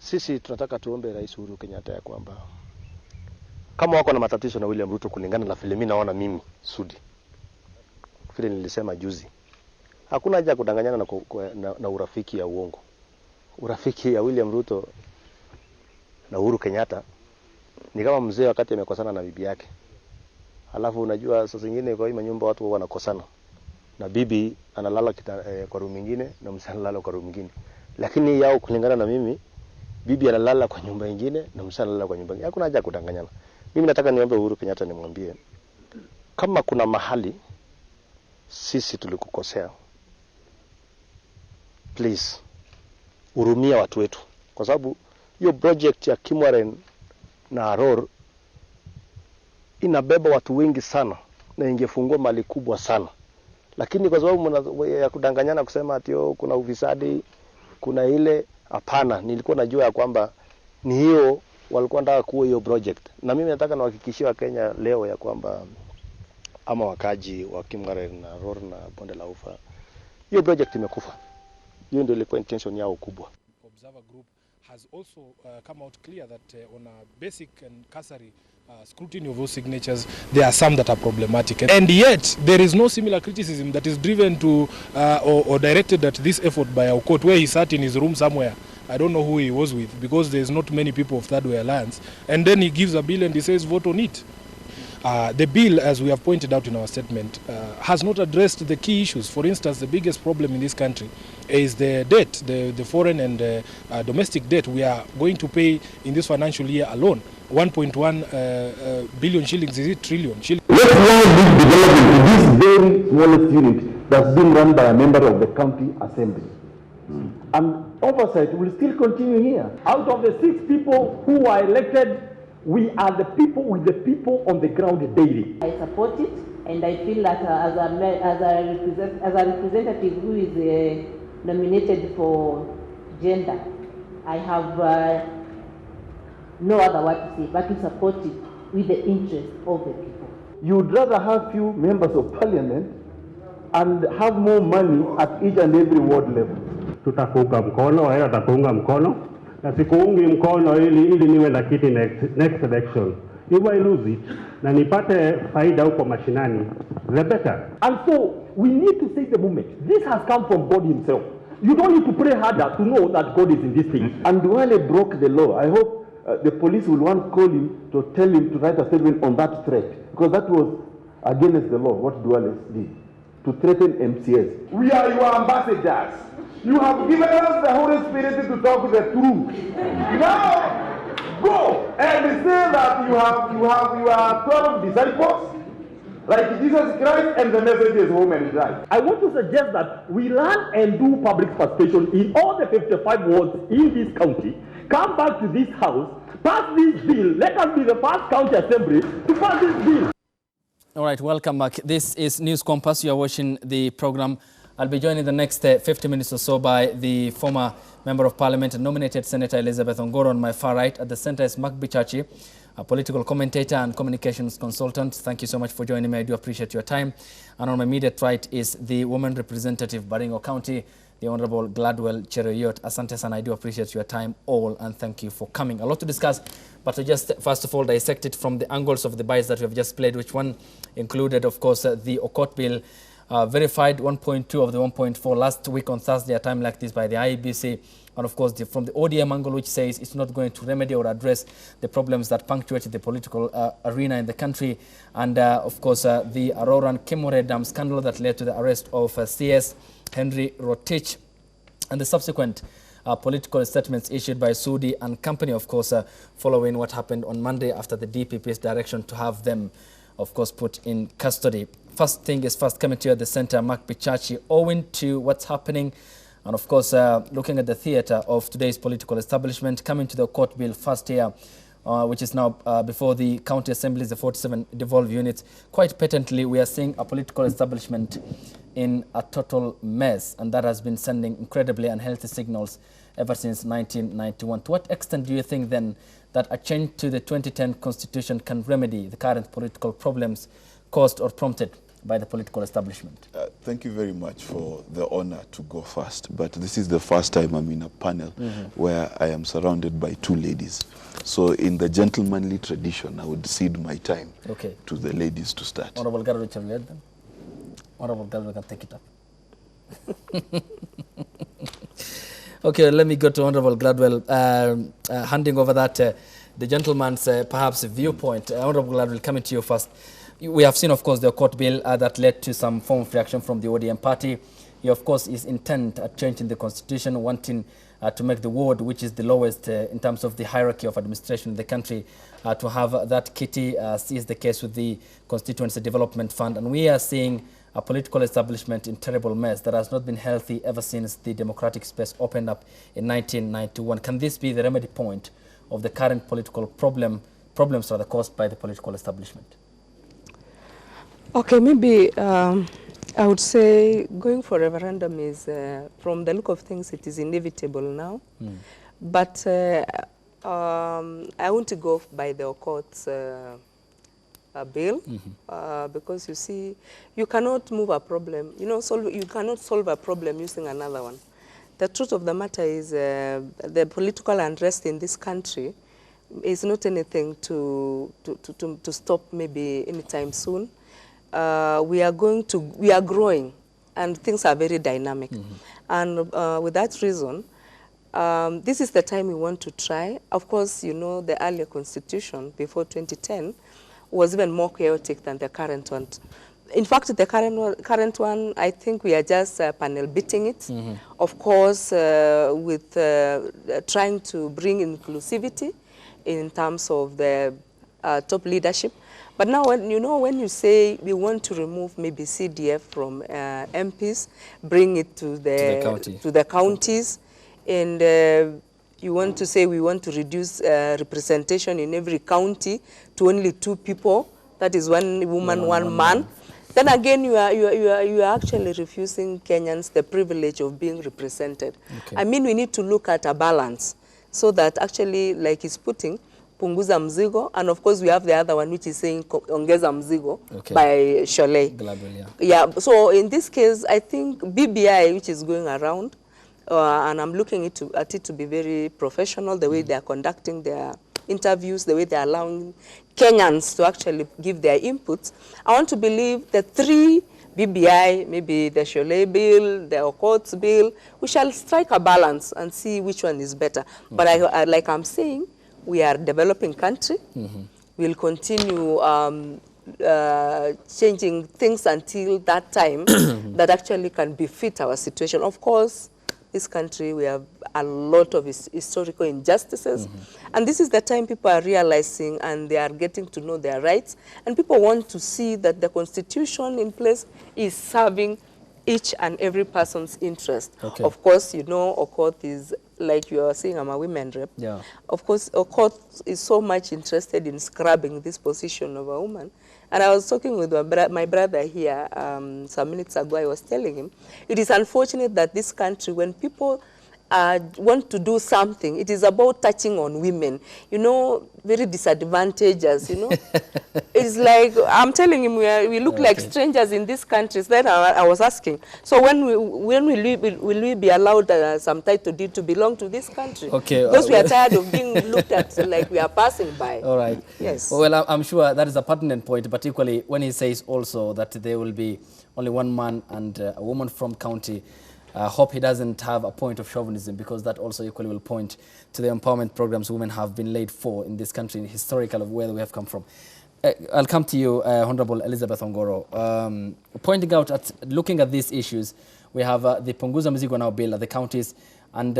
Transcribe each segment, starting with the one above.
Sisi tunataka tuombe Rais Uhuru Kenyatta ya kwamba kama wako na matatizo na William Ruto kulingana na vile mimi naona mimi Sudi. Vile nilisema juzi. Hakuna haja kudanganyana na urafiki ya uongo. Urafiki ya William Ruto na Uhuru Kenyatta ni kama mzee wakati amekosana na bibi yake. Alafu unajua saa zingine kwa hii manyumba watu wanakosana. Na bibi analala kwa room nyingine na mzee analala kwa room nyingine. Lakini yao kulingana na mimi, bibi analala kwa nyumba nyingine na mzee analala kwa nyumba nyingine. Hakuna haja kudanganyana. Mimi nataka niombe Uhuru Kenyatta nimwambie kama kuna mahali sisi tulikukosea, please hurumia watu wetu, kwa sababu hiyo project ya Kimwaren na Aror inabeba watu wengi sana na ingefungua mali kubwa sana, lakini kwa sababu ya kudanganyana kusema ati kuna ufisadi, kuna ile, hapana. Nilikuwa najua ya kwamba ni hiyo walikuwa wanataka kuwa hiyo project, na mimi nataka nawahakikishia Kenya leo ya kwamba ama wakaji wa Kimwaren na Aror na Bonde la Ufa, hiyo project imekufa. Hiyo ndio ilikuwa intention yao kubwa. Observer group has also come out clear that on a basic and cursory scrutiny of those signatures, there are some that are problematic, and yet there is no similar criticism that is driven to or directed at this effort by our court, where he sat in his room somewhere. I don't know who he was with, because there's not many people of Third Way Alliance, and then he gives a bill and he says vote on it. The bill, as we have pointed out in our statement, has not addressed the key issues. For instance, the biggest problem in this country is the debt, the foreign and domestic debt we are going to pay in this financial year alone. 1.1 billion shillings, is it trillion shillings? Let's now bring development to this very smallest unit that's been run by a member of the county assembly. And oversight will still continue here. Out of the 6 people who are elected, we are the people with the people on the ground daily. I support it, and I feel that as a representative who is nominated for gender, I have no other word to say but to support it with the interest of the people. You'd rather have few members of parliament and have more money at each and every ward level. Tutakuunga mkono, haya tutakuunga mkono. Na sikuungi mkono ili niwe na kiti next election. If I lose it, na nipate faida huko mashinani, the better. And so, we need to say the moment. This has come from God himself. You don't need to pray harder to know that God is in this thing. And Duale broke the law. I hope the police will want to call him to tell him to write a statement on that threat. Because that was against the law, what Duale did. To threaten MCS. We are your ambassadors. You have given us the Holy Spirit to talk the truth. Now, go and say that you are 12 disciples, like Jesus Christ, and the message is home and dry. I want to suggest that we learn and do public participation in all the 55 wards in this county. Come back to this house, pass this bill. Let us be the first county assembly to pass this bill. All right, welcome back. This is News Compass. You are watching the program. I'll be joined in the next 50 minutes or so by the former Member of Parliament and nominated Senator Elizabeth Ongoro on my far right. At the center is Mark Bichachi, a political commentator and communications consultant. Thank you so much for joining me. I do appreciate your time. And on my immediate right is the woman representative, Baringo County, the Honorable Gladwell Cheroyot. Asante sana, I do appreciate your time all, and thank you for coming. A lot to discuss, but to just first of all dissect it from the angles of the bites that we have just played, which one included, of course, the Okot bill, verified 1.2 of the 1.4 last week on Thursday, a time like this, by the IEBC. And of course, from the ODM angle, which says it's not going to remedy or address the problems that punctuated the political arena in the country. And of course, the Aroran Kimore Dam scandal that led to the arrest of CS Henry Rotich, and the subsequent political statements issued by Sudi and company, of course, following what happened on Monday after the DPP's direction to have them, of course, put in custody. First thing is first, coming to you at the center, Mark Bichachi, owing to what's happening, and of course, looking at the theater of today's political establishment, coming to the court bill first here, which is now before the county assemblies, the 47 devolved units. Quite patently, we are seeing a political establishment in a total mess, and that has been sending incredibly unhealthy signals ever since 1991. To what extent do you think then that a change to the 2010 constitution can remedy the current political problems caused or prompted by the political establishment? Thank you very much for the honor to go first. But this is the first time I'm in a panel where I am surrounded by two ladies. So in the gentlemanly tradition, I would cede my time to the ladies to start. Honorable Garwell, shall we hear them? Honorable Garwell can take it up. Okay, let me go to Honorable Gladwell, handing over that the gentleman's perhaps viewpoint. Honorable Gladwell, coming to you first. We have seen, of course, the court bill that led to some form of reaction from the ODM party. He, of course, is intent at changing the constitution, wanting to make the ward, which is the lowest in terms of the hierarchy of administration in the country, to have that kitty, as is the case with the Constituency Development Fund. And we are seeing a political establishment in terrible mess that has not been healthy ever since the democratic space opened up in 1991. Can this be the remedy point of the current political problems that are caused by the political establishment? Okay, maybe I would say going for referendum is, from the look of things, it is inevitable now. But I want to go by the court's bill, because you see, you cannot move a problem, you cannot solve a problem using another one. The truth of the matter is the political unrest in this country is not anything to stop maybe anytime soon. We are growing, and things are very dynamic. And with that reason, this is the time we want to try. Of course, the earlier constitution before 2010 was even more chaotic than the current one. In fact, the current one, I think we are just panel beating it. Of course, with trying to bring inclusivity in terms of the top leadership. But now, when you say we want to remove maybe CDF from MPs, bring it to the counties, and you want to say we want to reduce representation in every county to only 2 people, that is 1 woman, 1 man. Then again, you are actually refusing Kenyans the privilege of being represented. I mean, we need to look at a balance so that actually, like he's putting, punguza mzigo, and of course we have the other one which is saying ongeza mzigo by Sholei. Yeah. So in this case, I think BBI, which is going around, and I'm looking at it to be very professional, the way they are conducting their interviews, the way they are allowing Kenyans to actually give their inputs. I want to believe the 3 BBI, maybe the Sholei bill, the Okoth's bill, we shall strike a balance and see which one is better. But like I'm saying, we are a developing country. We'll continue changing things until that time that actually can befit our situation. Of course, this country, we have a lot of historical injustices. And this is the time people are realizing and they are getting to know their rights. And people want to see that the constitution in place is serving each and every person's interest. Of course, Okoth is, like you are saying, I'm a women rep. Of course, Okoth is so much interested in scrubbing this position of a woman. And I was talking with my brother here some minutes ago. I was telling him, it is unfortunate that this country, when people want to do something, it is about touching on women, very disadvantageous, It's like, I'm telling him, we look like strangers in these countries. Then I was asking, so when will we be allowed some title deed to belong to this country? Because we are tired of being looked at like we are passing by. All right. Yes. Well, I'm sure that is a pertinent point, but equally when he says also that there will be only 1 man and a woman from county, I hope he doesn't have a point of chauvinism, because that also equally will point to the empowerment programs women have been laid for in this country, historical of where we have come from. I'll come to you, Honorable Elizabeth Ongoro. Pointing out, looking at these issues, we have the Punguza Mzigo Now bill at the counties, and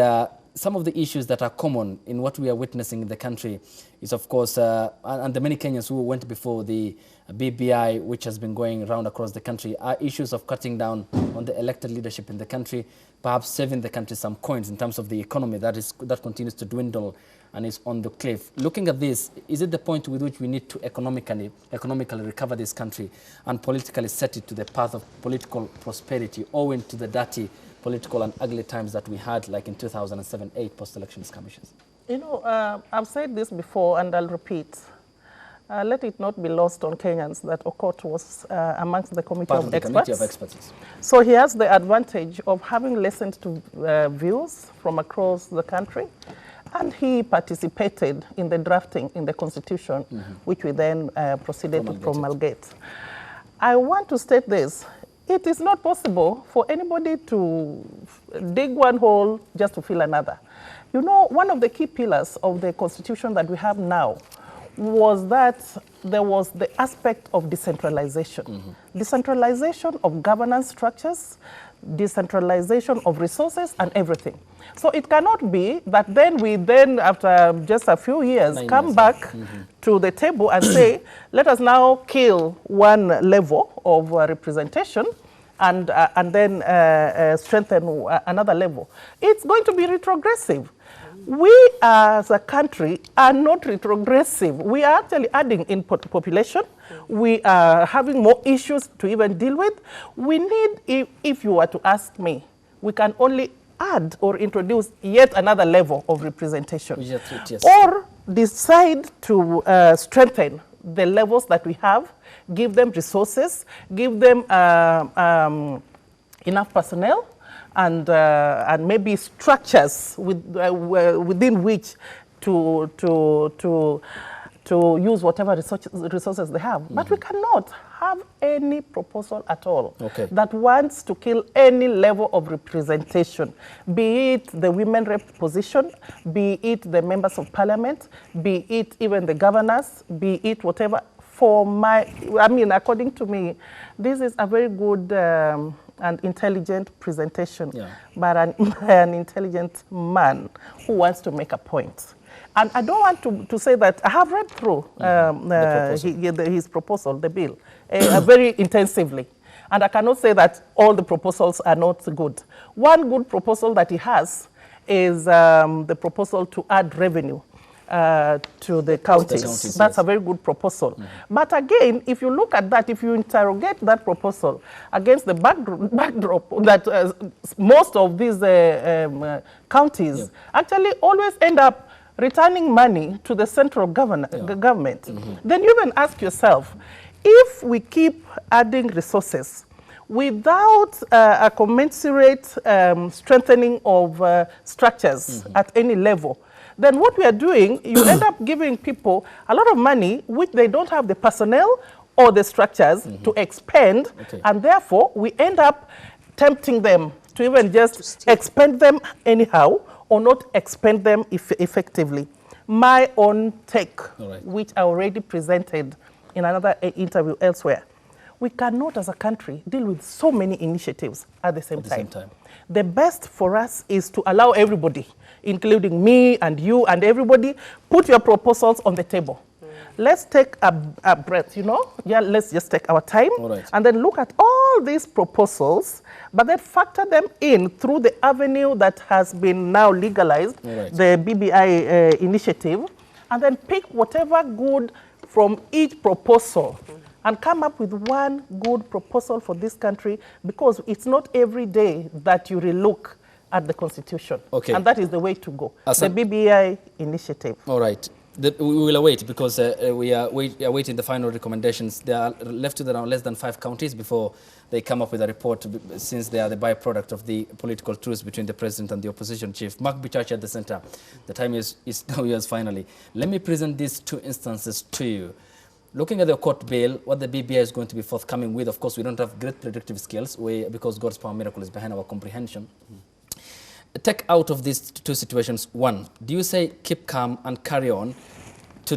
some of the issues that are common in what we are witnessing in the country is, of course, and the many Kenyans who went before the BBI, which has been going around across the country, are issues of cutting down on the elected leadership in the country, perhaps saving the country some coins in terms of the economy that continues to dwindle and is on the cliff. Looking at this, is it the point with which we need to economically recover this country and politically set it to the path of political prosperity, owing to the dirty political and ugly times that we had, like in 2007-8 post-election skirmishes? I've said this before and I'll repeat. Let it not be lost on Kenyans that Okot was amongst the committee of experts. So he has the advantage of having listened to views from across the country, and he participated in the drafting in the constitution, which we then proceeded to promulgate. I want to state this. It is not possible for anybody to dig one hole just to fill another. You know, one of the key pillars of the constitution that we have now was that there was the aspect of decentralization. Decentralization of governance structures, decentralization of resources and everything. So it cannot be that then we then, after just a few years, come back to the table and say, let us now kill one level of representation and then strengthen another level. It's going to be retrogressive. We as a country are not retrogressive. We are actually adding in population. We are having more issues to even deal with. We need, if you were to ask me, we can only add or introduce yet another level of representation. Yes. Or decide to strengthen the levels that we have, give them resources, give them enough personnel, and maybe structures within which to use whatever resources they have. But we cannot have any proposal at all that wants to kill any level of representation, be it the women rep position, be it the members of parliament, be it even the governors, be it whatever. According to me, this is a very good and intelligent presentation by an intelligent man who wants to make a point. And I don't want to say that I have read through his proposal, the bill, very intensively. And I cannot say that all the proposals are not good. One good proposal that he has is the proposal to add revenue to the counties. That's a very good proposal. But again, if you look at that, if you interrogate that proposal against the backdrop that most of these counties actually always end up returning money to the central government, then you even ask yourself, if we keep adding resources without a commensurate strengthening of structures at any level, then what we are doing, you end up giving people a lot of money which they don't have the personnel or the structures to expend, and therefore we end up tempting them to even just expend them anyhow or not expend them effectively. My own take, which I already presented in another interview elsewhere, we cannot as a country deal with so many initiatives at the same time. The best for us is to allow everybody, including me and you and everybody, put your proposals on the table. Let's take a breath, let's just take our time and then look at all these proposals, but then factor them in through the avenue that has been now legalized, the BBI initiative, and then pick whatever good from each proposal and come up with one good proposal for this country, because it's not every day that you relook at the Constitution. And that is the way to go. The BBI initiative. All right. We will await, because we are awaiting the final recommendations. They are left with around less than 5 counties before they come up with a report, since they are the byproduct of the political truce between the president and the opposition chief. Mark Bichachi at the center. The time is now yours finally. Let me present these 2 instances to you. Looking at the court bill, what the BBI is going to be forthcoming with, of course, we don't have great predictive skills because God's power miracle is behind our comprehension. Take out of these 2 situations, one, do you say keep calm and carry on to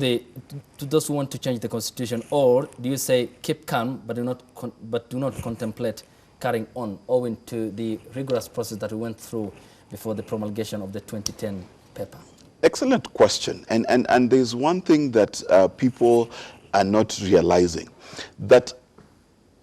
those who want to change the constitution, or do you say keep calm but do not contemplate carrying on, owing to the rigorous process that we went through before the promulgation of the 2010 paper? Excellent question. And there's one thing that people are not realizing, that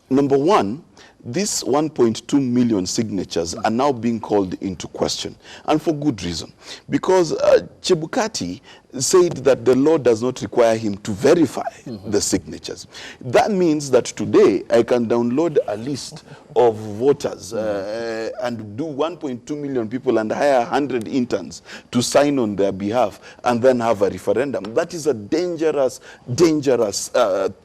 number one, these 1.2 million signatures are now being called into question, and for good reason. Because Chebukati said that the law does not require him to verify the signatures. That means that today I can download a list of voters and do 1.2 million people and hire 100 interns to sign on their behalf and then have a referendum. That is a dangerous, dangerous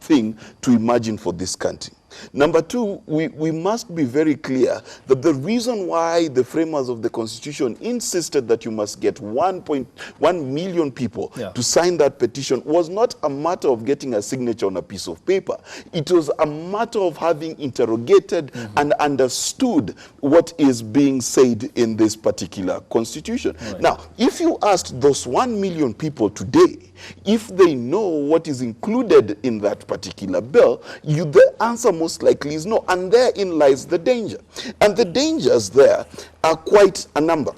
thing to imagine for this country. Number two, we must be very clear that the reason why the framers of the Constitution insisted that you must get 1.1 million people to sign that petition was not a matter of getting a signature on a piece of paper. It was a matter of having interrogated and understood what is being said in this particular Constitution. Now, if you asked those 1 million people today, if they know what is included in that particular bill, the answer most likely is no. And therein lies the danger. And the dangers there are quite a number.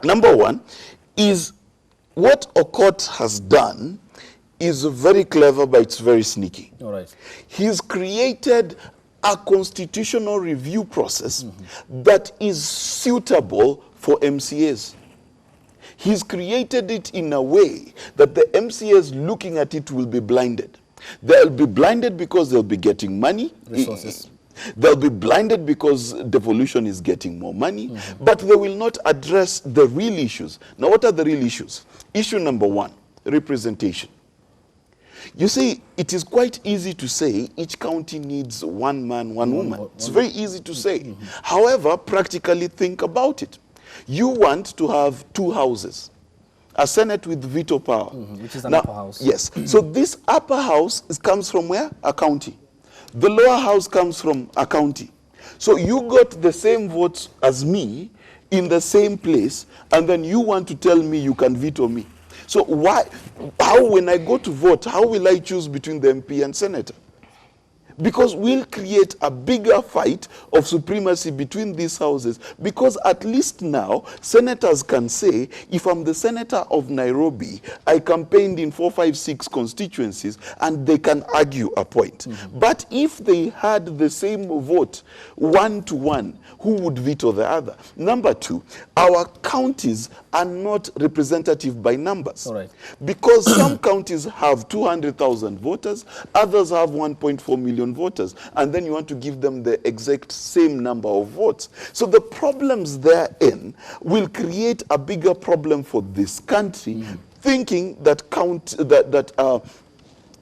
Number one is what Okot has done is very clever, but it's very sneaky. All right. He's created a constitutional review process that is suitable for MCAs. He's created it in a way that the MCAs looking at it will be blinded. They'll be blinded because they'll be getting money. Resources. They'll be blinded because devolution is getting more money. But they will not address the real issues. Now, what are the real issues? Issue number one, representation. You see, it is quite easy to say each county needs one man, one woman. It's very easy to say. However, practically think about it. You want to have two houses, a Senate with veto power. Which is an upper house. Yes. So this upper house comes from where? A county. The lower house comes from a county. So you got the same votes as me in the same place, and then you want to tell me you can veto me. So how when I go to vote, how will I choose between the MP and senator? Because we'll create a bigger fight of supremacy between these houses, because at least now senators can say, if I'm the senator of Nairobi, I campaigned in 4, 5, 6 constituencies, and they can argue a point. But if they had the same vote, 1-to-1, who would veto the other? Number two, our counties are not representative by numbers. All right. Because some counties have 200,000 voters, others have 1.4 million voters, and then you want to give them the exact same number of votes. So the problems therein will create a bigger problem for this country, thinking that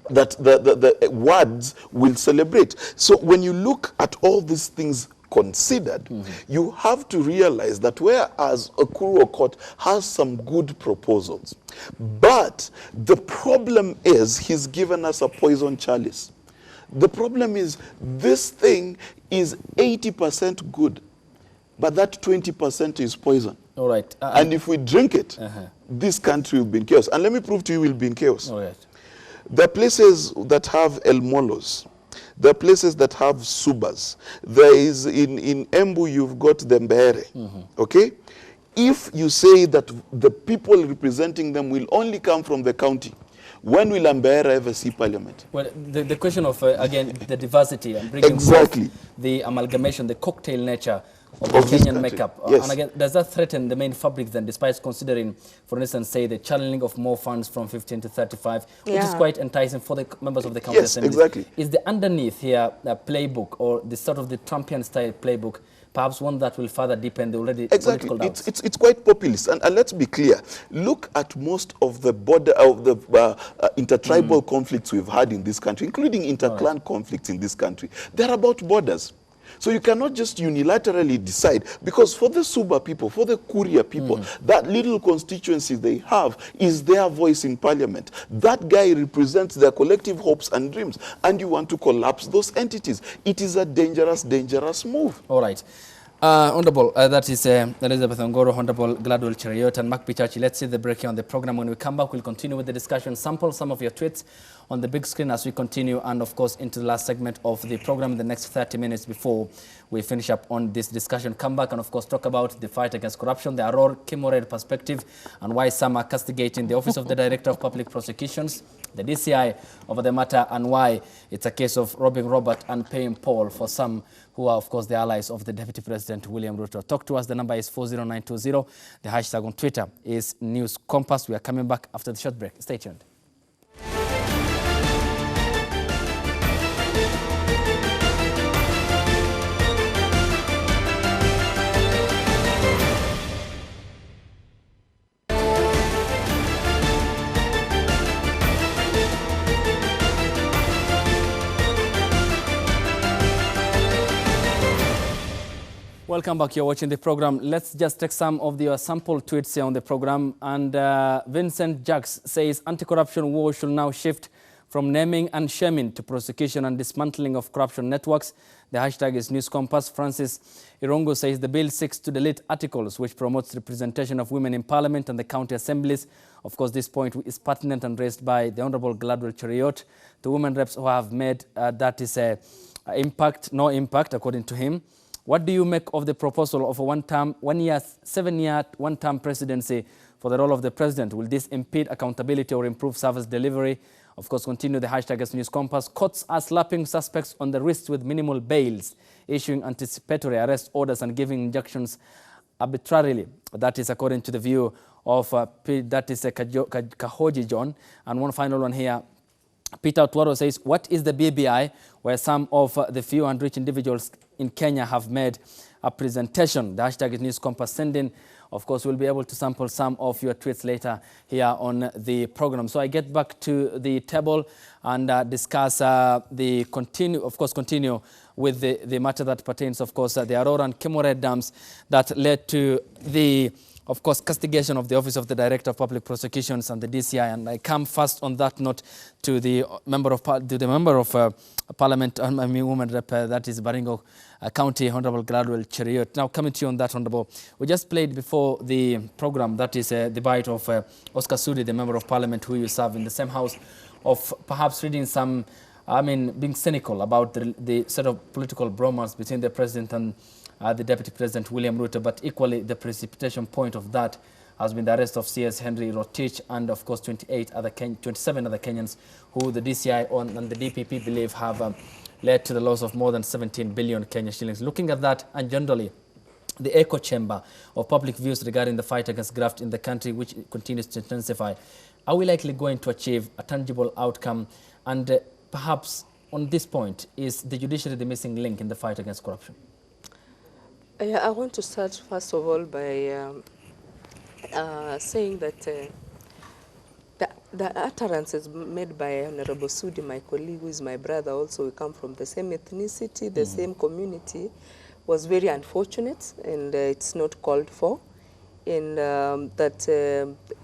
the words will celebrate. So when you look at all these things considered, you have to realize that whereas Okuru Okot has some good proposals, but the problem is he's given us a poison chalice. The problem is this thing is 80% good, but that 20% is poison. All right. And if we drink it, this country will be in chaos. And let me prove to you we'll be in chaos. All right. There are places that have El Molos. There are places that have Subas. There is, in Embu, you've got the Mbeere. Okay? If you say that the people representing them will only come from the county, when will Mbeere ever see parliament? Well, the question of, again, the diversity and bringing exactly the amalgamation, the cocktail nature of the Kenyan makeup. Yes. And again, does that threaten the main fabric then, despite considering, for instance, say the channeling of more funds from 15 to 35, which is quite enticing for the members of the county assemblies? Exactly. Is the underneath here a playbook, or the sort of the Trumpian style playbook, perhaps one that will further deepen the already political doubts? It's quite populist, and let's be clear. Look at most of the border of the intertribal conflicts we've had in this country, including interclan conflicts in this country. They're about borders. So you cannot just unilaterally decide, because for the Suba people, for the Kuria people, that little constituency they have is their voice in parliament. That guy represents their collective hopes and dreams, and you want to collapse those entities. It is a dangerous, dangerous move. All right. Honorable, that is Elizabeth Ongoro, Honorable Gladwell Cheruiyot, and Mark Pichachi. Let's see the break here on the program. When we come back, we'll continue with the discussion, sample some of your tweets on the big screen as we continue, and of course into the last segment of the program in the next 30 minutes before we finish up on this discussion. Come back and of course talk about the fight against corruption, the Aurora Kimored perspective, and why some are castigating the Office of the Director of Public Prosecutions, the DCI over the matter and why it's a case of robbing Robert and paying Paul for some who are, of course, the allies of the Deputy President, William Ruto. Talk to us. The number is 40920. The hashtag on Twitter is News Compass. We are coming back after the short break. Stay tuned. Welcome back. You're watching the program. Let's just take some of your sample tweets here on the program. And Vincent Jacks says anti-corruption war should now shift from naming and shaming to prosecution and dismantling of corruption networks. The hashtag is News Compass. Francis Irongo says the bill seeks to delete articles which promotes representation of women in parliament and the county assemblies. Of course, this point is pertinent and raised by the Honorable Gladwell Cheriot. The women reps who have made that is no impact, according to him. What do you make of the proposal of a 7-year, one-term presidency for the role of the president? Will this impede accountability or improve service delivery? Of course, continue the hashtag as News Compass. Courts are slapping suspects on the wrists with minimal bails, issuing anticipatory arrest orders and giving injunctions arbitrarily. That is according to the view of Kahoji John. And one final one here. Peter Tuaro says, what is the BBI, where some of the few and rich individuals in Kenya have made a presentation? The hashtag is News Compass. Send in. Of course, we'll be able to sample some of your tweets later here on the program. So I get back to the table and discuss continue with the matter that pertains, of course, the Aurora and Kimore dams that led to the, of course, castigation of the Office of the Director of Public Prosecutions and the DCI. And I come first on that note to the member of Parliament, woman rep, that is Baringo County, Honorable Gladwell Cheriot. Now coming to you on that, Honorable, we just played before the program, that is the bite of Oscar Sudi, the member of Parliament who you serve in the same house, of perhaps reading some, being cynical about the sort of political bromance between the President and the Deputy President, William Ruto, but equally the precipitation point of that has been the arrest of CS Henry Rotich and, of course, 27 other Kenyans who the DCI and the DPP believe have led to the loss of more than 17 billion Kenya shillings. Looking at that, and generally, the echo chamber of public views regarding the fight against graft in the country, which continues to intensify, are we likely going to achieve a tangible outcome? And perhaps on this point, is the judiciary the missing link in the fight against corruption? I want to start, first of all, by saying that the utterances made by Honorable Sudi, my colleague, who is my brother also, we come from the same ethnicity, the same community, was very unfortunate, and it's not called for. And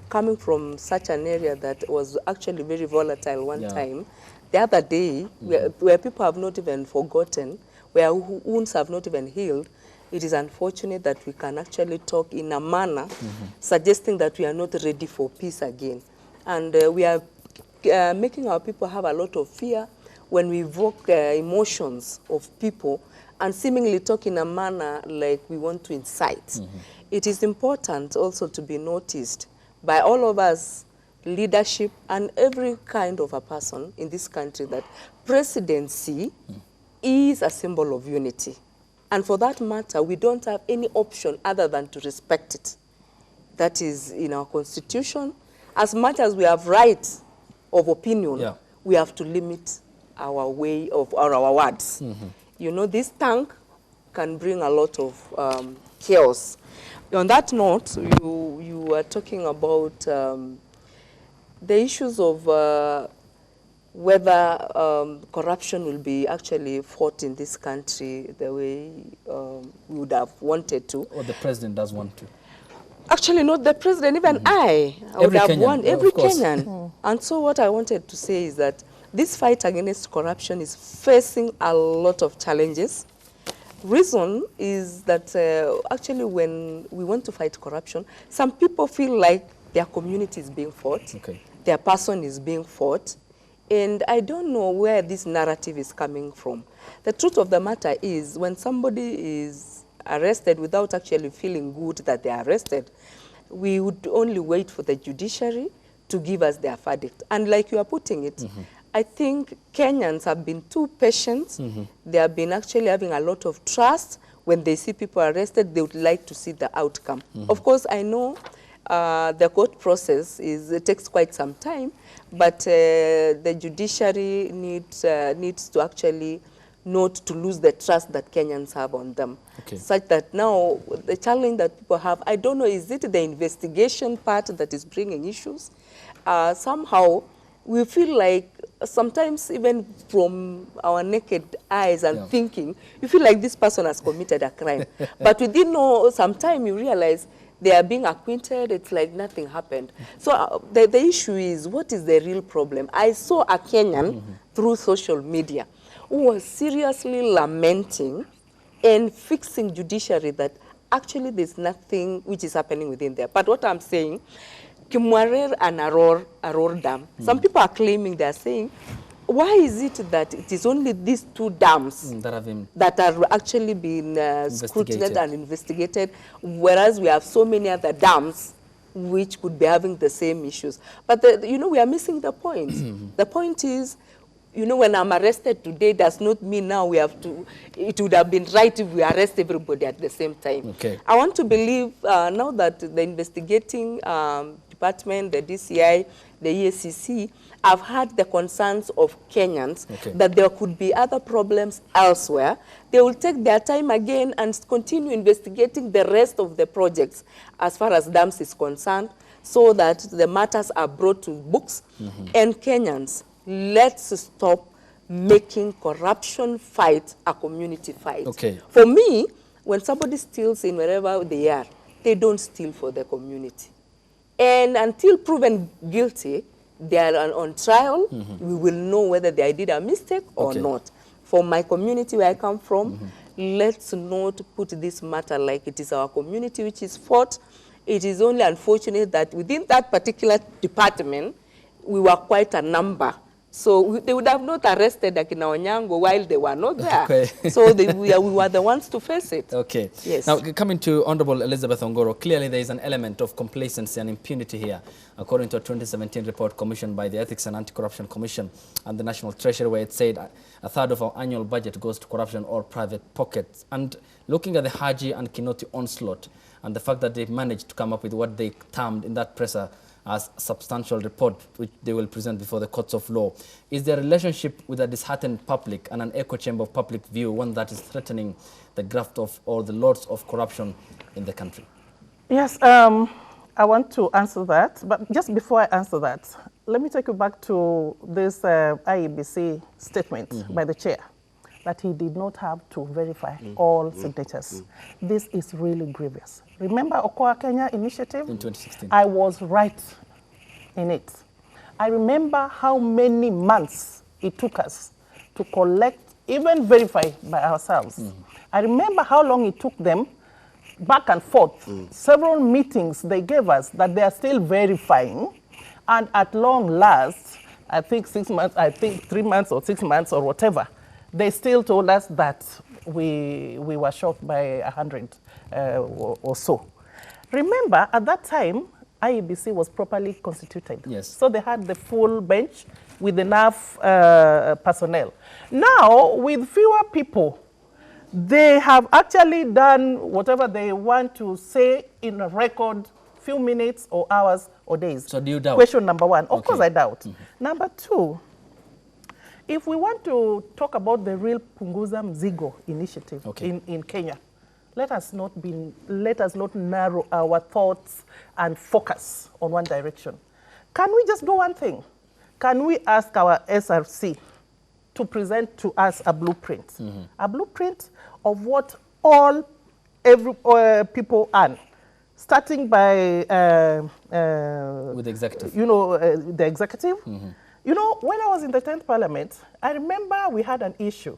coming from such an area that was actually very volatile one time, the other day, where people have not even forgotten, where wounds have not even healed, it is unfortunate that we can actually talk in a manner suggesting that we are not ready for peace again. And we are making our people have a lot of fear when we evoke emotions of people and seemingly talk in a manner like we want to incite. It is important also to be noticed by all of us, leadership and every kind of a person in this country, that presidency is a symbol of unity. And for that matter, we don't have any option other than to respect it. That is in our constitution. As much as we have rights of opinion, we have to limit our way of our words. You know, this tongue can bring a lot of chaos. On that note, you are talking about the issues of whether corruption will be actually fought in this country the way we would have wanted to. Or the president does want to. Actually, not the president, even I would have won, every Kenyan. And so what I wanted to say is that this fight against corruption is facing a lot of challenges. Reason is that actually when we want to fight corruption, some people feel like their community is being fought, their person is being fought, and I don't know where this narrative is coming from. The truth of the matter is, when somebody is arrested without actually feeling good that they are arrested, we would only wait for the judiciary to give us their verdict. And like you are putting it, I think Kenyans have been too patient. They have been actually having a lot of trust. When they see people arrested, they would like to see the outcome. Of course, I know the court process it takes quite some time, but the judiciary needs to actually not to lose the trust that Kenyans have on them. Such that now the challenge that people have, I don't know, is it the investigation part that is bringing issues? Somehow we feel like sometimes even from our naked eyes and thinking, you feel like this person has committed a crime. But within some time you realize they are being acquitted, it's like nothing happened. So the issue is, what is the real problem? I saw a Kenyan through social media who was seriously lamenting and fixing judiciary that actually there's nothing which is happening within there. But what I'm saying, Kimwarer and Aror Dam, some people are claiming, they're saying, why is it that it is only these two dams that are actually being scrutinized and investigated, whereas we have so many other dams which could be having the same issues? But, we are missing the point. The point is, when I'm arrested today does not mean now we have to, it would have been right if we arrest everybody at the same time. I want to believe now that the investigating department, the DCI, the EACC, have heard the concerns of Kenyans that there could be other problems elsewhere. They will take their time again and continue investigating the rest of the projects as far as dams is concerned, so that the matters are brought to books. And Kenyans, let's stop making corruption fight a community fight. For me, when somebody steals in wherever they are, they don't steal for the community. And until proven guilty, they are on trial, we will know whether they did a mistake or not. For my community where I come from, let's not put this matter like it is our community which is fought. It is only unfortunate that within that particular department, we were quite a number. So they would have not arrested Akina Onyango while they were not there. So we were the ones to face it. Yes. Now, coming to Honorable Elizabeth Ongoro, clearly there is an element of complacency and impunity here, according to a 2017 report commissioned by the Ethics and Anti-Corruption Commission and the National Treasury, where it said a third of our annual budget goes to corruption or private pockets. And looking at the Haji and Kinoti onslaught and the fact that they managed to come up with what they termed in that presser as a substantial report, which they will present before the courts of law. Is there a relationship with a disheartened public and an echo chamber of public view, one that is threatening the graft of or the lords of corruption in the country? Yes, I want to answer that. But just before I answer that, let me take you back to this IEBC statement by the chair, that he did not have to verify all signatures. This is really grievous. Remember Okoa Kenya initiative? In 2016. I was right in it. I remember how many months it took us to collect, even verify by ourselves. I remember how long it took them back and forth. Several meetings they gave us that they are still verifying. And at long last, I think 6 months, I think 3 months or 6 months or whatever, they still told us that we were short by 100 or so. Remember, at that time, IEBC was properly constituted. Yes. So they had the full bench with enough personnel. Now, with fewer people, they have actually done whatever they want to say in a record, few minutes or hours or days. So do you doubt? Question number one. Of course I doubt. Number two, if we want to talk about the real Punguza Mzigo initiative in Kenya, let us not narrow our thoughts and focus on one direction. Can we just do one thing? Can we ask our SRC to present to us a blueprint? A blueprint of what every people earn, starting by with the executive. The executive. You know, when I was in the 10th Parliament, I remember we had an issue.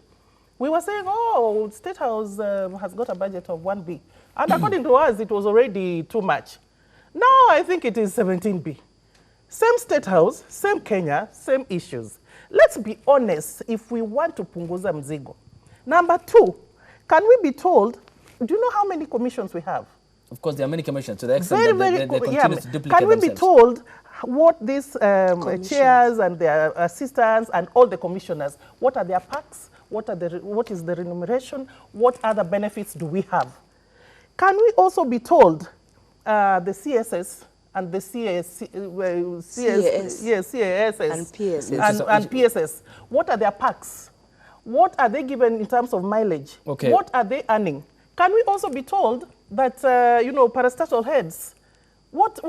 We were saying, oh, State House has got a budget of 1B. And according to us, it was already too much. Now I think it is 17B. Same State House, same Kenya, same issues. Let's be honest if we want to punguza mzigo. Number two, can we be told, do you know how many commissions we have? Of course, there are many commissions. To the extent that they continue to duplicate Can we be told what these chairs and their assistants and all the commissioners, what are their perks? What is the remuneration? What other benefits do we have? Can we also be told the CSS and the CAS and PSS. And PSS, what are their perks? What are they given in terms of mileage? Okay. What are they earning? Can we also be told that, parastatal heads, what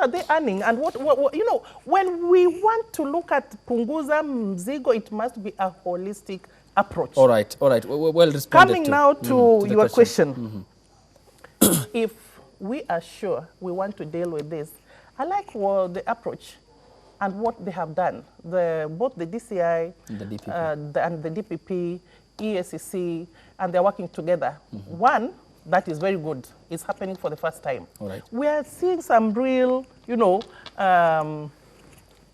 are they earning? And when we want to look at Punguza Mzigo, it must be a holistic approach. All right. Well responded. Coming now to your question. If we are sure we want to deal with this, I like the approach and what they have done. Both the DCI and the DPP, EACC, and they're working together. One, that is very good. It's happening for the first time. All right. We are seeing some real,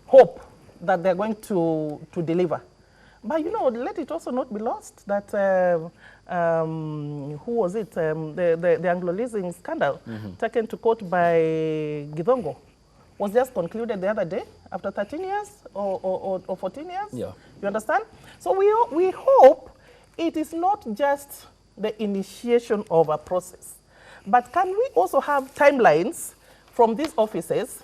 hope that they're going to deliver. But, let it also not be lost that, who was it? The Anglo-leasing scandal taken to court by Githongo was just concluded the other day after 13 years or 14 years. Yeah. You understand? So we hope it is not just the initiation of a process, but can we also have timelines from these offices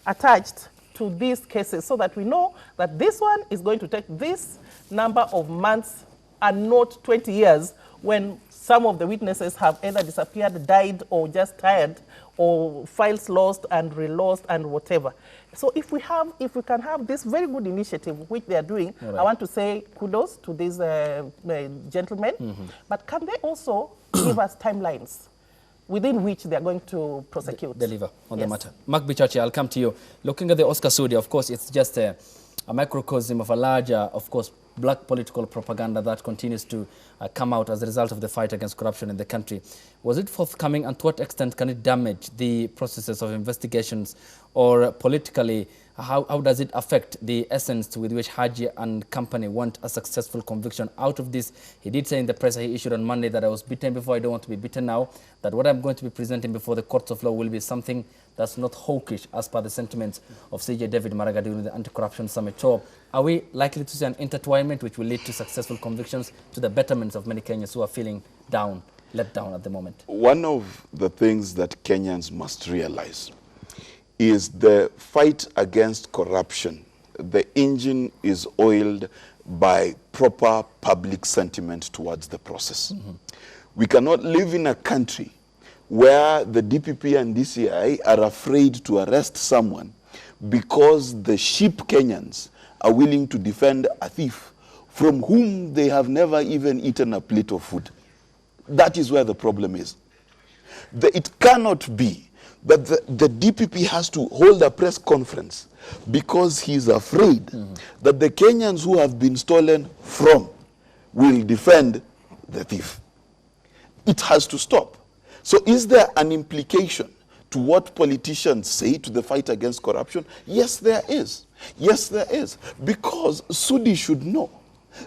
attached to these cases so that we know that this one is going to take this number of months and not 20 years when some of the witnesses have either disappeared, died, or just tired, or files lost and relost and whatever. So if we can have this very good initiative, which they are doing, right. I want to say kudos to these gentlemen, but can they also give us timelines within which they are going to prosecute? Deliver on the matter. Mark Bichachi, I'll come to you. Looking at the Oscar Sudi, of course, it's just a microcosm of a larger, of course, black political propaganda that continues to come out as a result of the fight against corruption in the country. Was it forthcoming, and to what extent can it damage the processes of investigations, or politically, how does it affect the essence with which Haji and company want a successful conviction out of this? He did say in the press he issued on Monday that I was beaten before, I don't want to be beaten now, that what I'm going to be presenting before the courts of law will be something that's not hawkish, as per the sentiments of CJ David Maraga during the anti-corruption summit. So are we likely to see an intertwinement which will lead to successful convictions, to the betterment of many Kenyans who are feeling down, let down at the moment? One of the things that Kenyans must realize is the fight against corruption. The engine is oiled by proper public sentiment towards the process. We cannot live in a country where the DPP and DCI are afraid to arrest someone because the sheep Kenyans are willing to defend a thief from whom they have never even eaten a plate of food. That is where the problem is. It cannot be that the DPP has to hold a press conference because he's afraid that the Kenyans who have been stolen from will defend the thief. It has to stop. So is there an implication to what politicians say to the fight against corruption? Yes, there is. Yes, there is. Because Sudi should know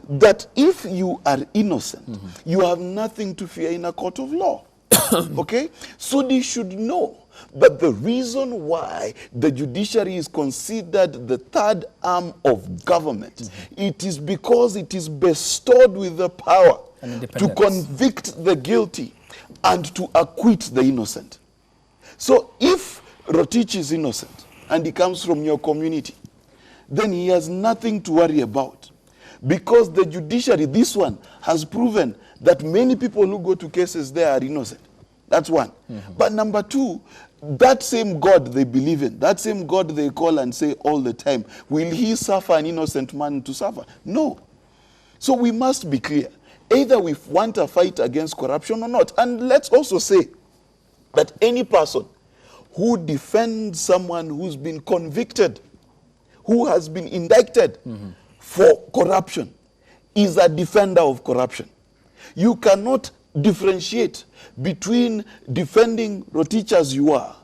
that if you are innocent, you have nothing to fear in a court of law. Okay? Sudi should know that the reason why the judiciary is considered the third arm of government, it is because it is bestowed with the power to convict the guilty and to acquit the innocent. So if Rotich is innocent and he comes from your community, then he has nothing to worry about, because the judiciary, this one, has proven that many people who go to cases there are innocent. That's one. But number two, that same God they believe in, that same God they call and say all the time, will he suffer an innocent man to suffer? No. So we must be clear. Either we want a fight against corruption or not. And let's also say that any person who defends someone who's been convicted, who has been indicted for corruption, is a defender of corruption. You cannot differentiate between defending Rotich as you are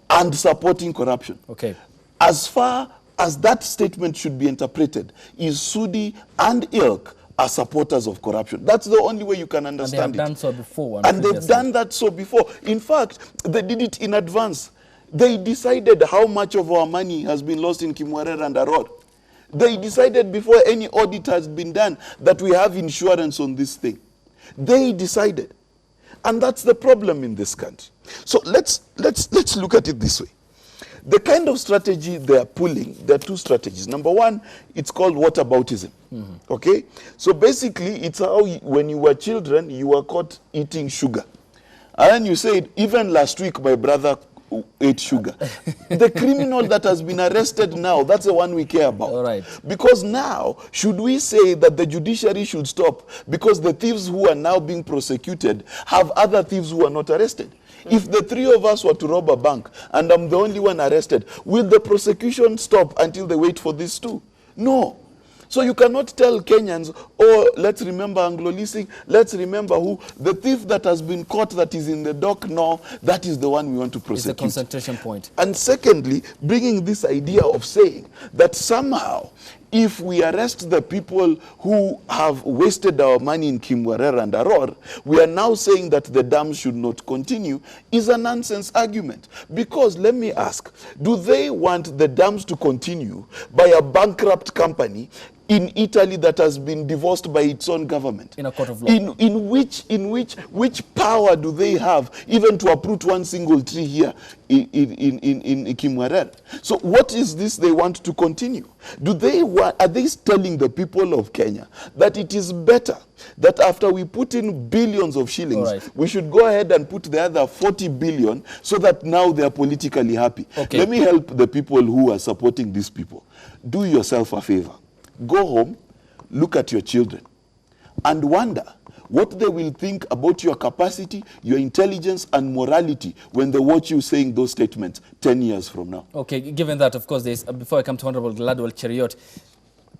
and supporting corruption. Okay. As far as that statement should be interpreted, is Sudi and ilk are supporters of corruption. That's the only way you can understand it. And they have done so before. And they've done that so before. In fact, they did it in advance. They decided how much of our money has been lost in Kimwarer and Aror. They decided before any audit has been done that we have insurance on this thing. They decided. And that's the problem in this country. So let's look at it this way. The kind of strategy they are pulling, there are two strategies. Number one, it's called whataboutism. Okay? So basically, it's how when you were children, you were caught eating sugar. And then you said, even last week, my brother ate sugar. The criminal that has been arrested now, that's the one we care about. All right. Because now, should we say that the judiciary should stop because the thieves who are now being prosecuted have other thieves who are not arrested? If the three of us were to rob a bank and I'm the only one arrested, will the prosecution stop until they wait for these two? No. So you cannot tell Kenyans, oh, let's remember Anglo-leasing, let's remember who, the thief that has been caught that is in the dock now, that is the one we want to prosecute. It's a concentration point. And secondly, bringing this idea of saying that somehow, if we arrest the people who have wasted our money in Kimwarer and Aror, we are now saying that the dams should not continue, is a nonsense argument. Because let me ask, do they want the dams to continue by a bankrupt company in Italy that has been divorced by its own government? In a court of law. In which power do they have even to uproot one single tree here in Kimwarer? So what is this they want to continue? Are they telling the people of Kenya that it is better that after we put in billions of shillings, we should go ahead and put the other 40 billion so that now they are politically happy? Okay. Let me help the people who are supporting these people. Do yourself a favor. Go home, look at your children, and wonder what they will think about your capacity, your intelligence, and morality when they watch you saying those statements 10 years from now. Okay, given that, of course, there's, before I come to Honorable Gladwell Cheriot,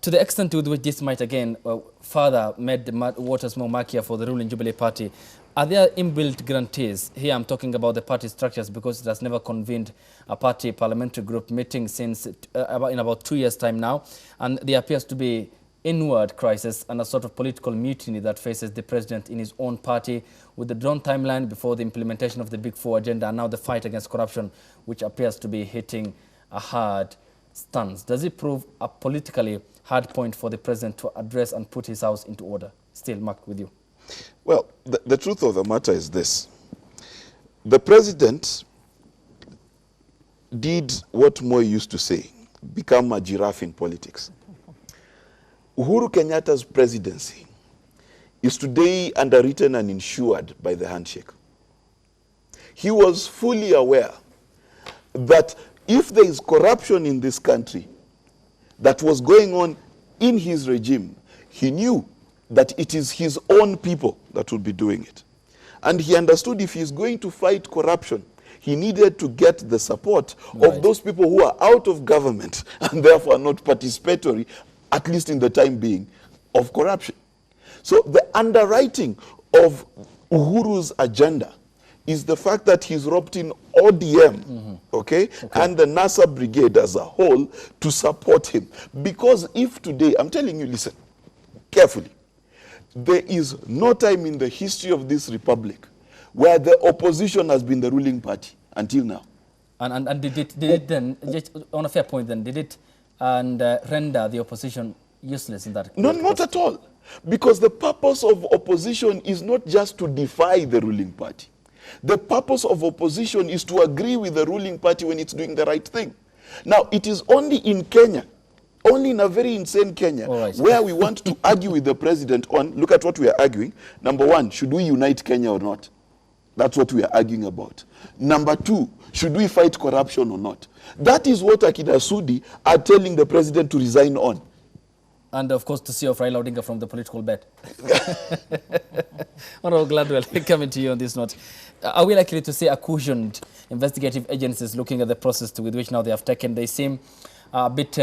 to the extent to which this might again further make the waters more murkier for the ruling Jubilee Party, are there inbuilt guarantees? Here I'm talking about the party structures because it has never convened a party parliamentary group meeting since in about 2 years' time now, and there appears to be inward crisis and a sort of political mutiny that faces the president in his own party, with the drawn timeline before the implementation of the Big Four agenda and now the fight against corruption, which appears to be hitting a hard stance. Does it prove a politically hard point for the president to address and put his house into order? Still, Mark, with you. Well, the truth of the matter is this. The president did what Moi used to say, become a giraffe in politics. Uhuru Kenyatta's presidency is today underwritten and insured by the handshake. He was fully aware that if there is corruption in this country that was going on in his regime, he knew that it is his own people that would be doing it. And he understood if he's going to fight corruption, he needed to get the support of those people who are out of government and therefore not participatory, at least in the time being, of corruption. So the underwriting of Uhuru's agenda is the fact that he's roped in ODM, and the NASA brigade as a whole to support him. Because if today, I'm telling you, listen, carefully, there is no time in the history of this republic where the opposition has been the ruling party until now. And did it then, just on a fair point then, did it render the opposition useless in that? No, not at all. Because the purpose of opposition is not just to defy the ruling party. The purpose of opposition is to agree with the ruling party when it's doing the right thing. Now, it is only in Kenya, only in a very insane Kenya, where we want to argue with the president on, look at what we are arguing. Number one, should we unite Kenya or not? That's what we are arguing about. Number two, should we fight corruption or not? That is what Akina Sudi are telling the president to resign on. And of course, to see of Raila Odinga from the political bed. Honorable Gladwell, coming to you on this note. Are we likely to see a cushioned investigative agencies looking at the process with which now they have taken? They seem a bit,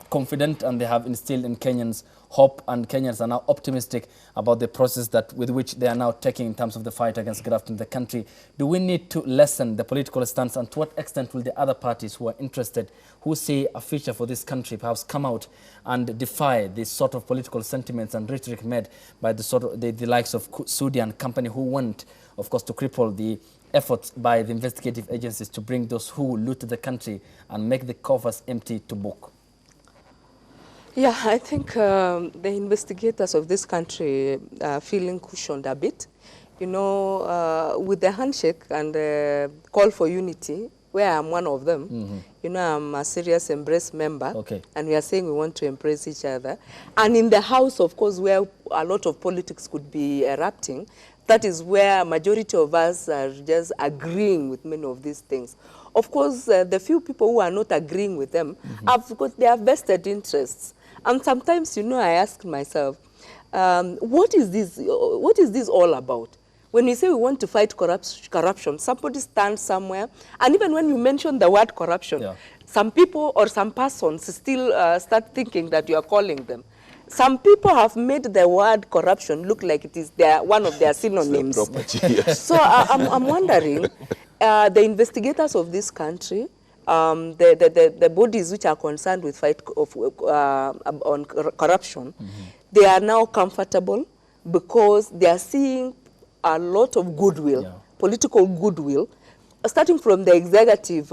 confident, and they have instilled in Kenyans hope, and Kenyans are now optimistic about the process with which they are now taking in terms of the fight against graft in the country. Do we need to lessen the political stance, and to what extent will the other parties who are interested, who see a future for this country, perhaps come out and defy this sort of political sentiments and rhetoric made by the likes of Sudi and company, who want, of course, to cripple the efforts by the investigative agencies to bring those who looted the country and make the coffers empty to book? Yeah, I think the investigators of this country are feeling cushioned a bit. You know, with the handshake and the call for unity, where I'm one of them, you know, I'm a serious Embrace member, and we are saying we want to embrace each other. And in the House, of course, where a lot of politics could be erupting, that is where a majority of us are just agreeing with many of these things. Of course, the few people who are not agreeing with them have got their vested interests. And sometimes, you know, I ask myself, what is this all about? When we say we want to fight corruption, somebody stands somewhere, and even when you mention the word corruption, some people or some persons still start thinking that you are calling them. Some people have made the word corruption look like it is one of their synonyms. So I'm wondering, the investigators of this country, the bodies which are concerned with fight on corruption, they are now comfortable because they are seeing a lot of goodwill, political goodwill, starting from the executive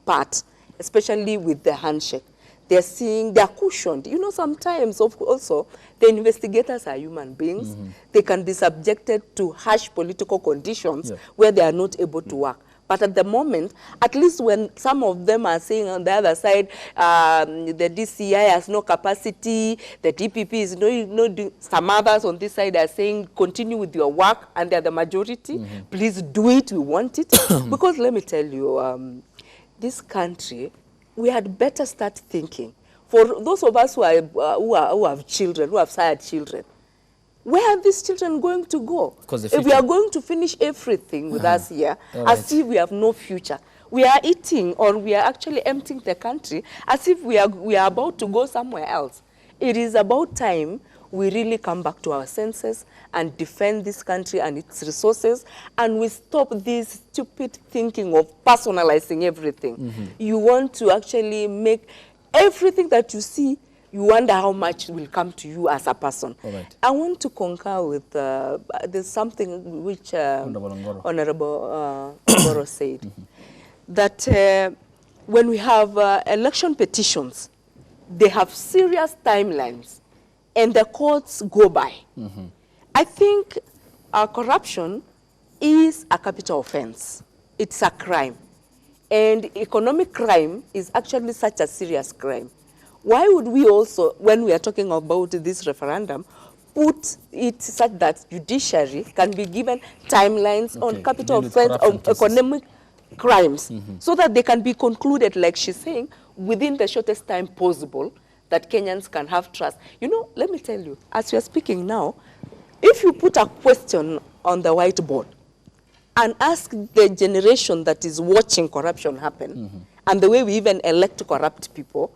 part, especially with the handshake. They're seeing, they're cushioned. You know, sometimes also the investigators are human beings. They can be subjected to harsh political conditions where they are not able to work. But at the moment, at least when some of them are saying on the other side, the DCI has no capacity, the DPP is no, some others on this side are saying, continue with your work, and they're the majority. Please do it, we want it. Because let me tell you, this country, we had better start thinking. For those of us who have children, who have sired children, where are these children going to go? If we are going to finish everything with us here, as if we have no future, we are eating, or we are actually emptying the country as if we are about to go somewhere else. It is about time we really come back to our senses and defend this country and its resources, and we stop this stupid thinking of personalizing everything. You want to actually make everything that you see, you wonder how much will come to you as a person. I want to concur with, there's something which Honorable Ngoro said, that when we have election petitions, they have serious timelines, and the courts go by. I think corruption is a capital offense. It's a crime. And economic crime is actually such a serious crime. Why would we also, when we are talking about this referendum, put it such that judiciary can be given timelines on capital offense, on economic crimes, so that they can be concluded, like she's saying, within the shortest time possible, that Kenyans can have trust. You know, let me tell you, as we are speaking now, if you put a question on the whiteboard and ask the generation that is watching corruption happen, and the way we even elect corrupt people,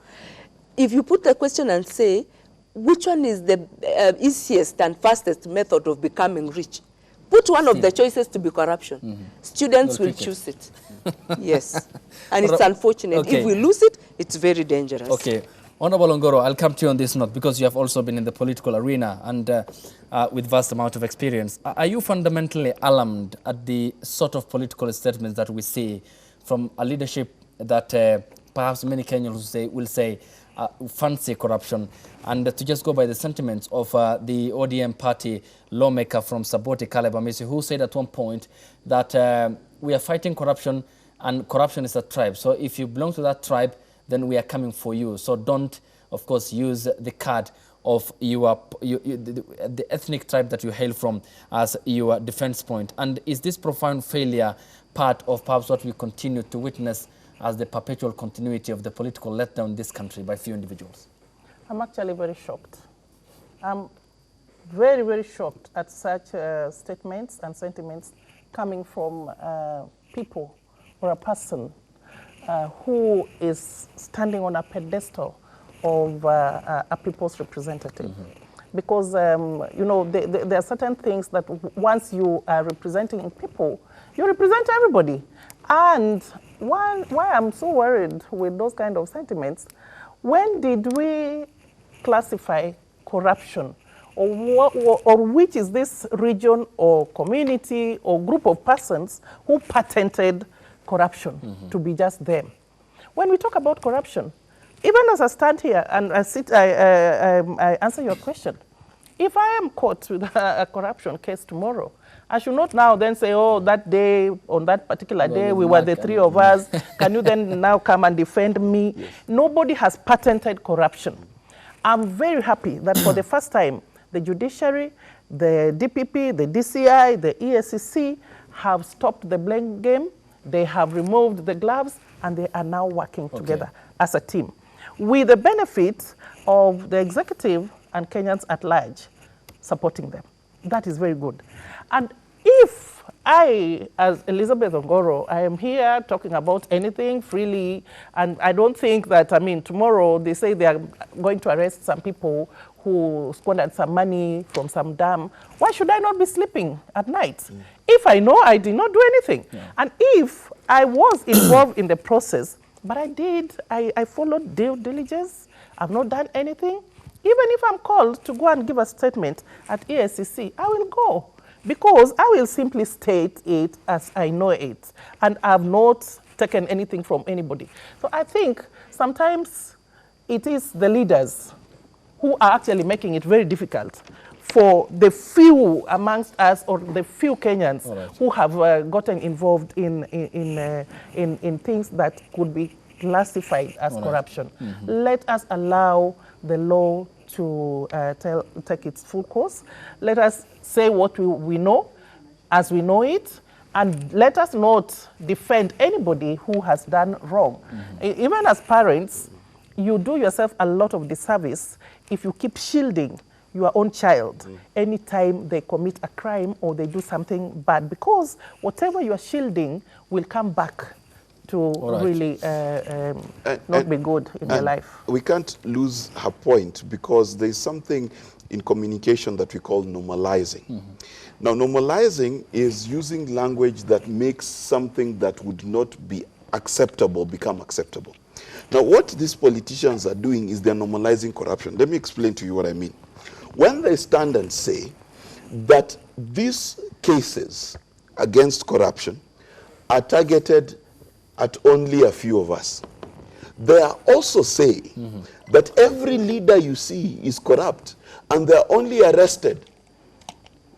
if you put the question and say, which one is the easiest and fastest method of becoming rich? Put one of the choices to be corruption. Students will choose it. Yes. And it's unfortunate. If we lose it, it's very dangerous. Honorable Ngoro, I'll come to you on this note, because you have also been in the political arena and with vast amount of experience. Are you fundamentally alarmed at the sort of political statements that we see from a leadership that perhaps many Kenyans will say fancy corruption, and to just go by the sentiments of the ODM party lawmaker from Saboti, Caleb Amisi, who said at one point that we are fighting corruption, and corruption is a tribe. So if you belong to that tribe, then we are coming for you. So don't, of course, use the card of the ethnic tribe that you hail from as your defense point. And is this profound failure part of perhaps what we continue to witness as the perpetual continuity of the political letdown in this country by few individuals? I'm actually very shocked. I'm very, very shocked at such statements and sentiments coming from people or a person who is standing on a pedestal of a people's representative. Because, you know, there are certain things that once you are representing people, you represent everybody. And why I'm so worried with those kind of sentiments, when did we classify corruption? Or which is this region or community or group of persons who patented corruption to be just them? When we talk about corruption, even as I stand here and I answer your question, if I am caught with a corruption case tomorrow, I should not now then say, oh, that day, on that particular day, we were the three of us. Can you then now come and defend me? Yes. Nobody has patented corruption. I'm very happy that for the first time, the judiciary, the DPP, the DCI, the ESCC have stopped the blame game. They have removed the gloves, and they are now working together as a team, with the benefit of the executive and Kenyans at large supporting them. That is very good. And if I, as Elizabeth Ongoro, I am here talking about anything freely, and I don't think that, I mean, tomorrow they say they are going to arrest some people who squandered some money from some dam, why should I not be sleeping at night? If I know I did not do anything. And if I was involved in the process, but I followed due diligence, I've not done anything, even if I'm called to go and give a statement at ESCC, I will go. Because I will simply state it as I know it, and I've not taken anything from anybody. So I think sometimes it is the leaders who are actually making it very difficult for the few amongst us, or the few Kenyans who have gotten involved in things that could be classified as corruption. Let us allow the law to take its full course. Let us say what we know as we know it, and let us not defend anybody who has done wrong. Even as parents, you do yourself a lot of disservice if you keep shielding your own child anytime they commit a crime or they do something bad, because whatever you are shielding will come back to really not be good in their life. We can't lose her point, because there's something in communication that we call normalizing. Now, normalizing is using language that makes something that would not be acceptable become acceptable. Now, what these politicians are doing is they're normalizing corruption. Let me explain to you what I mean. When they stand and say that these cases against corruption are targeted at only a few of us, they are also saying that every leader you see is corrupt, and they're only arrested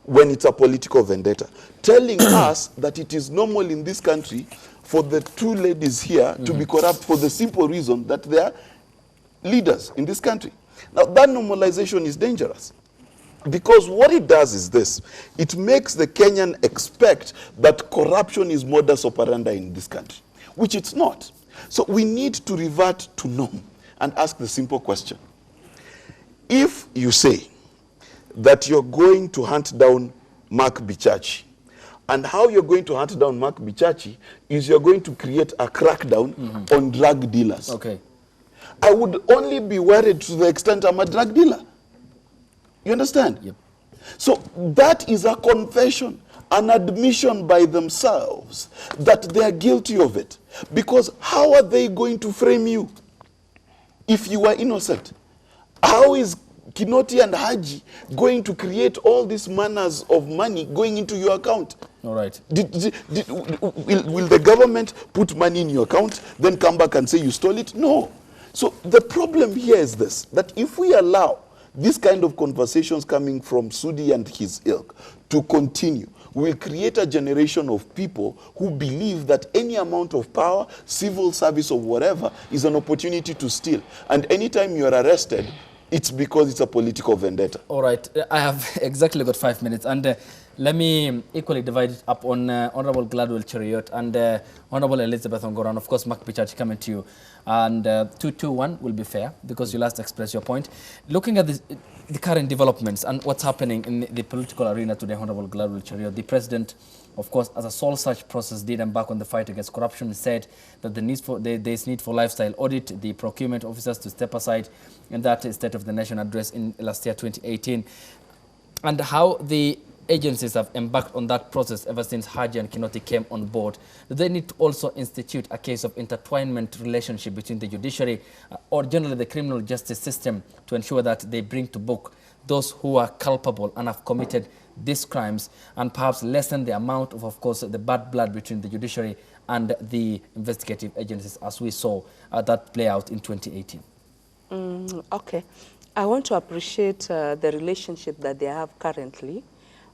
when it's a political vendetta, telling us that it is normal in this country for the two ladies here to be corrupt for the simple reason that they are leaders in this country. Now, that normalization is dangerous, because what it does is this: it makes the Kenyan expect that corruption is modus operandi in this country, which it's not. So we need to revert to norm and ask the simple question. If you say that you're going to hunt down Mark Bichachi, and how you're going to hunt down Mark Bichachi is you're going to create a crackdown on drug dealers. I would only be worried to the extent I'm a drug dealer. You understand? So that is a confession, an admission by themselves that they are guilty of it. Because how are they going to frame you if you are innocent? How is Kinoti and Haji going to create all these manners of money going into your account? Will the government put money in your account, then come back and say you stole it? No. So the problem here is this, that if we allow this kind of conversations coming from Sudi and his ilk to continue, we will create a generation of people who believe that any amount of power, civil service or whatever, is an opportunity to steal. And anytime you are arrested, it's because it's a political vendetta. All right, I have exactly got 5 minutes, and let me equally divide it up on Honorable Gladwell Cheriot and Honorable Elizabeth Ongoro, and of course Mark Bichachi coming to you. And 2-2-1 will be fair, because you last expressed your point. Looking at the current developments and what's happening in the political arena today, Honorable Gladwell Cheriot, the president of course, as a soul search process did embark on the fight against corruption, said that there is need for lifestyle audit, the procurement officers to step aside in that State of the Nation address in last year, 2018, and how the agencies have embarked on that process ever since Haji and Kinoti came on board. They need to also institute a case of intertwinement relationship between the judiciary or generally the criminal justice system to ensure that they bring to book those who are culpable and have committed these crimes, and perhaps lessen the amount of course, the bad blood between the judiciary and the investigative agencies, as we saw that play out in 2018. Okay. I want to appreciate the relationship that they have currently.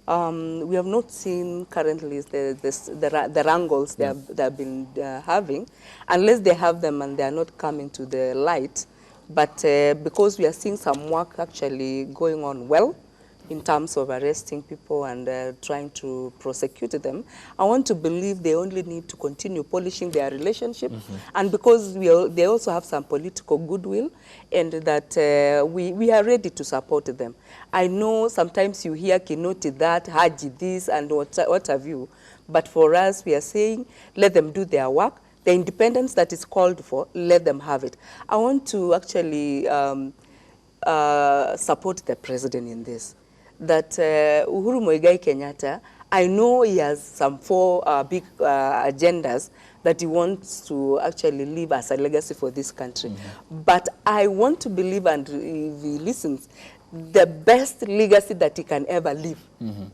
We have not seen currently the wrangles they have been having, unless they have them and they are not coming to the light. But because we are seeing some work actually going on well in terms of arresting people and trying to prosecute them, I want to believe they only need to continue polishing their relationship. And because they also have some political goodwill, and that we are ready to support them. I know sometimes you hear Kinoti that, Haji this, and what have you. But for us, we are saying, let them do their work. The independence that is called for, let them have it. I want to actually support the president in this. That Uhuru Muigai Kenyatta, I know he has some 4 big agendas that he wants to actually leave as a legacy for this country. But I want to believe, and if he listens, the best legacy that he can ever leave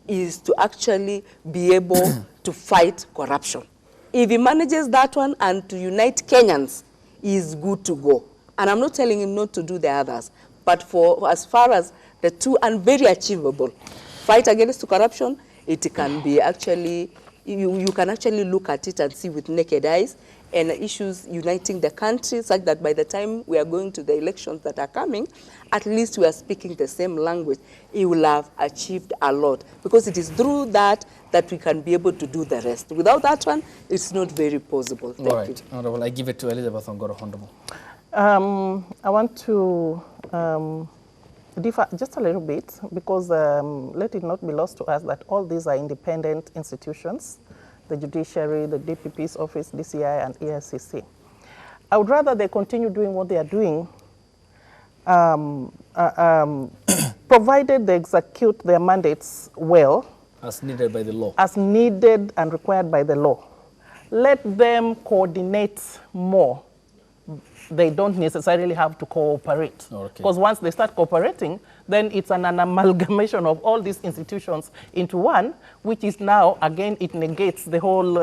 is to actually be able to fight corruption. If he manages that one and to unite Kenyans, he is good to go. And I'm not telling him not to do the others, but for as far as the 2, and very achievable, fight against corruption, it can be actually, you can actually look at it and see with naked eyes, and issues uniting the country such that by the time we are going to the elections that are coming, at least we are speaking the same language. He will have achieved a lot, because it is through that that we can be able to do the rest. Without that one, it's not very possible. Thank you. Honorable, I give it to Elizabeth Ongoro. Honorable. I want to differ just a little bit, because let it not be lost to us that all these are independent institutions, the judiciary, the DPP's office, DCI, and EFCC. I would rather they continue doing what they are doing, provided they execute their mandates well. As needed by the law. As needed and required by the law. Let them coordinate more. They don't necessarily have to cooperate. Because once they start cooperating, then it's an amalgamation of all these institutions into one, which is now, again, it negates the whole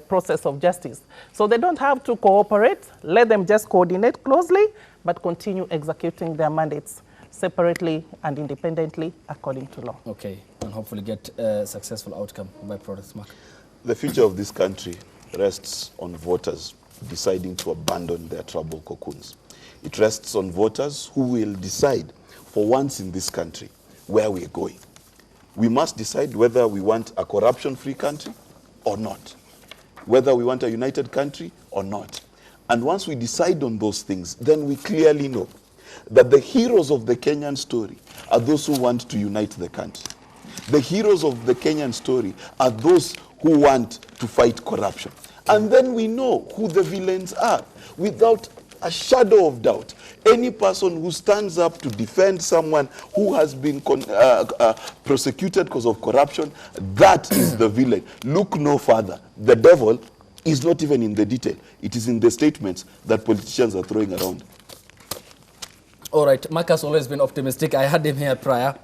process of justice. So they don't have to cooperate. Let them just coordinate closely, but continue executing their mandates separately and independently according to law. Okay, and hopefully get a successful outcome by products. Mark. The future of this country rests on voters deciding to abandon their trouble cocoons. It rests on voters who will decide for once in this country where we're going. We must decide whether we want a corruption-free country or not, whether we want a united country or not. And once we decide on those things, then we clearly know that the heroes of the Kenyan story are those who want to unite the country. The heroes of the Kenyan story are those who want to fight corruption. And then we know who the villains are. Without a shadow of doubt, any person who stands up to defend someone who has been prosecuted because of corruption, that is the villain. Look no further. The devil is not even in the detail. It is in the statements that politicians are throwing around. All right, Mark has always been optimistic. I had him here prior.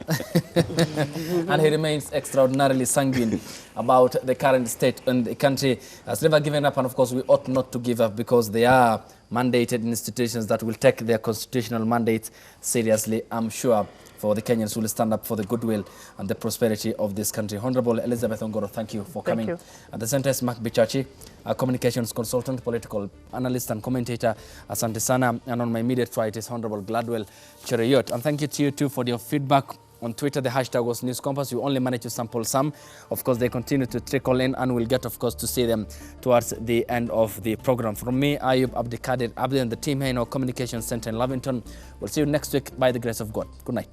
And he remains extraordinarily sanguine about the current state, and the country has never given up. And of course, we ought not to give up, because they are mandated institutions that will take their constitutional mandates seriously, I'm sure, for the Kenyans who will stand up for the goodwill and the prosperity of this country. Honorable Elizabeth Ongoro, thank you for coming. You. At the center is Mark Bichachi, a communications consultant, political analyst and commentator. Asante sana. And on my immediate right is Honorable Gladwell Chereyot. And thank you to you too for your feedback. On Twitter, the hashtag was News Compass. You only managed to sample some. Of course, they continue to trickle in, and we'll get, of course, to see them towards the end of the program. From me, Ayub Abdikadir Abdi, and the team here in our communications center in Lavington. We'll see you next week by the grace of God. Good night.